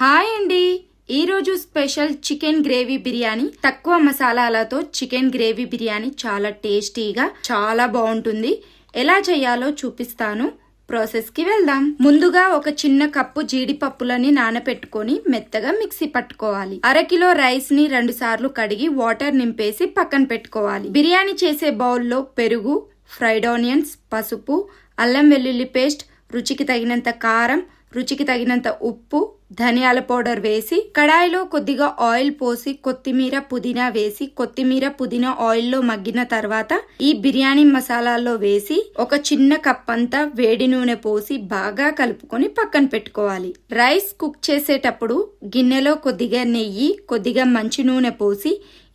Hi అండి, ఈరోజు special chicken gravy biryani. తక్కువ మసాలాలతో చికెన్ గ్రేవీ బిర్యానీ చాలా టేస్టీగా చాలా బాగుంటుంది. ఎలా చేయాలో చూపిస్తాను. ప్రాసెస్ కి వెళ్దాం. ముందుగా ఒక చిన్న కప్పు జీడిపప్పులని నానపెట్టుకొని మెత్తగా మిక్సీ పట్టుకోవాలి. అరకిలో రైస్ ని 2 సార్లు కడిగి వాటర్ నింపేసి పక్కన పెట్టుకోవాలి. బిర్యానీ చేసే బౌల్లో పెరుగు, ఫ్రైడ్ ఆనియన్స్, పసుపు, అల్లం వెల్లుల్లి పేస్ట్, రుచికి తగినంత కారం, రుచికి తగినంత ఉప్పు, ధనియాల పౌడర్ వేసి కడాయిలో కొద్దిగా ఆయిల్ పోసి కొత్తిమీర పుదీనా వేసి కొత్తిమీర పుదీనా ఆయిల్లో మగ్గిన తర్వాత ఈ బిర్యానీ మసాలాల్లో వేసి ఒక చిన్న కప్ అంతా వేడి నూనె పోసి బాగా కలుపుకొని పక్కన పెట్టుకోవాలి. రైస్ కుక్ చేసేటప్పుడు గిన్నెలో కొద్దిగా నెయ్యి, కొద్దిగా మంచి నూనె పోసి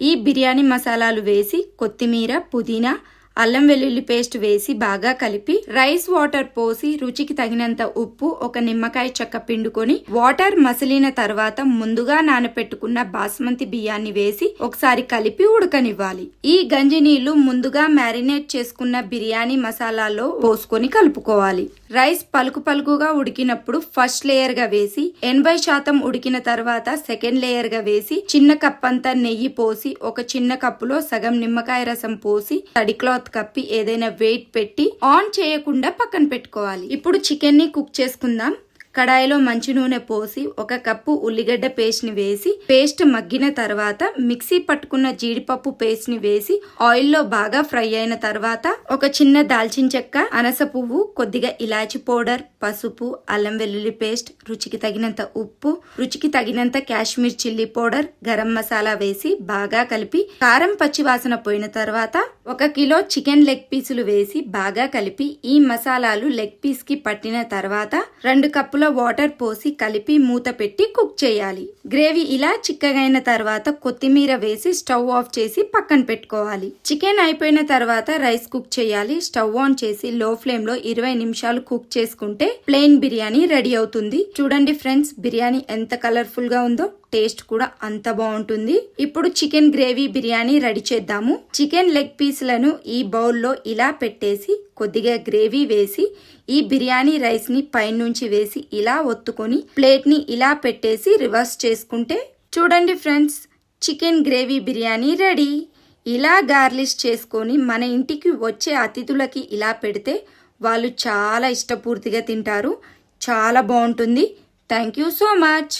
ఈ బిర్యానీ మసాలాలు వేసి కొత్తిమీర పుదీనా అల్లం వెల్లుల్లి పేస్ట్ వేసి బాగా కలిపి రైస్ వాటర్ పోసి రుచికి తగినంత ఉప్పు, ఒక నిమ్మకాయ చెక్క పిండుకొని వాటర్ మసిలిన తర్వాత ముందుగా నానపెట్టుకున్న బాస్మతి బియ్యాన్ని వేసి ఒకసారి కలిపి ఉడకనివ్వాలి. ఈ గంజి నీళ్లు ముందుగా మ్యారినేట్ చేసుకున్న బిర్యానీ మసాలాలో పోసుకొని కలుపుకోవాలి. రైస్ పలుకు పలుకుగా ఉడికినప్పుడు ఫస్ట్ లేయర్ గా వేసి 80% ఉడికిన తర్వాత సెకండ్ లేయర్ గా వేసి చిన్న కప్ అంతా నెయ్యి పోసి ఒక చిన్న కప్పులో సగం నిమ్మకాయ రసం పోసి తడి క్లాత్ కప్పి ఏదైనా వెయిట్ పెట్టి ఆన్ చేయకుండా పక్కన పెట్టుకోవాలి. ఇప్పుడు చికెన్ ని కుక్ చేసుకుందాం. కడాయిలో మంచి నూనె పోసి ఒక కప్పు ఉల్లిగడ్డ పేస్ట్ ని వేసి పేస్ట్ మగ్గిన తర్వాత మిక్సీ పట్టుకున్న జీడిపప్పు పేస్ట్ ని వేసి ఆయిల్లో బాగా ఫ్రై అయిన తర్వాత ఒక చిన్న దాల్చిన చెక్క, అనస పువ్వు, కొద్దిగా ఇలాచి పౌడర్, పసుపు, అల్లం వెల్లుల్లి పేస్ట్, రుచికి తగినంత ఉప్పు, రుచికి తగినంత కాశ్మీర్ చిల్లీ పౌడర్, గరం మసాలా వేసి బాగా కలిపి కారం పచ్చి వాసన పోయిన తర్వాత 1 కిలో చికెన్ లెగ్ పీసులు వేసి బాగా కలిపి ఈ మసాలాలు లెగ్ పీస్ కి పట్టిన తర్వాత 2 కప్పుల వాటర్ పోసి కలిపి మూత పెట్టి కుక్ చేయాలి. గ్రేవీ ఇలా చిక్కగైన తర్వాత కొత్తిమీర వేసి స్టవ్ ఆఫ్ చేసి పక్కన పెట్టుకోవాలి. చికెన్ అయిపోయిన తర్వాత రైస్ కుక్ చేయాలి. స్టవ్ ఆన్ చేసి లో ఫ్లేమ్ లో 20 నిమిషాలు కుక్ చేసుకుంటే ప్లెయిన్ బిర్యానీ రెడీ అవుతుంది. చూడండి ఫ్రెండ్స్, బిర్యానీ ఎంత కలర్ఫుల్ గా ఉందో, టేస్ట్ కూడా అంత బాగుంటుంది. ఇప్పుడు చికెన్ గ్రేవీ బిర్యానీ రెడీ చేద్దాము. చికెన్ లెగ్ పీస్లను ఈ బౌల్లో ఇలా పెట్టేసి కొద్దిగా గ్రేవీ వేసి ఈ బిర్యానీ రైస్ ని పైనుంచి వేసి ఇలా ఒత్తుకొని ప్లేట్ ని ఇలా పెట్టేసి రివర్స్ చేసుకుంటే చూడండి friends, chicken gravy biryani ready. ఇలా గార్లిష్ చేసుకొని మన ఇంటికి వచ్చే అతిథులకి ఇలా పెడితే వాళ్ళు చాలా ఇష్టపూర్తిగా తింటారు. చాలా బాగుంటుంది. Thank you so much.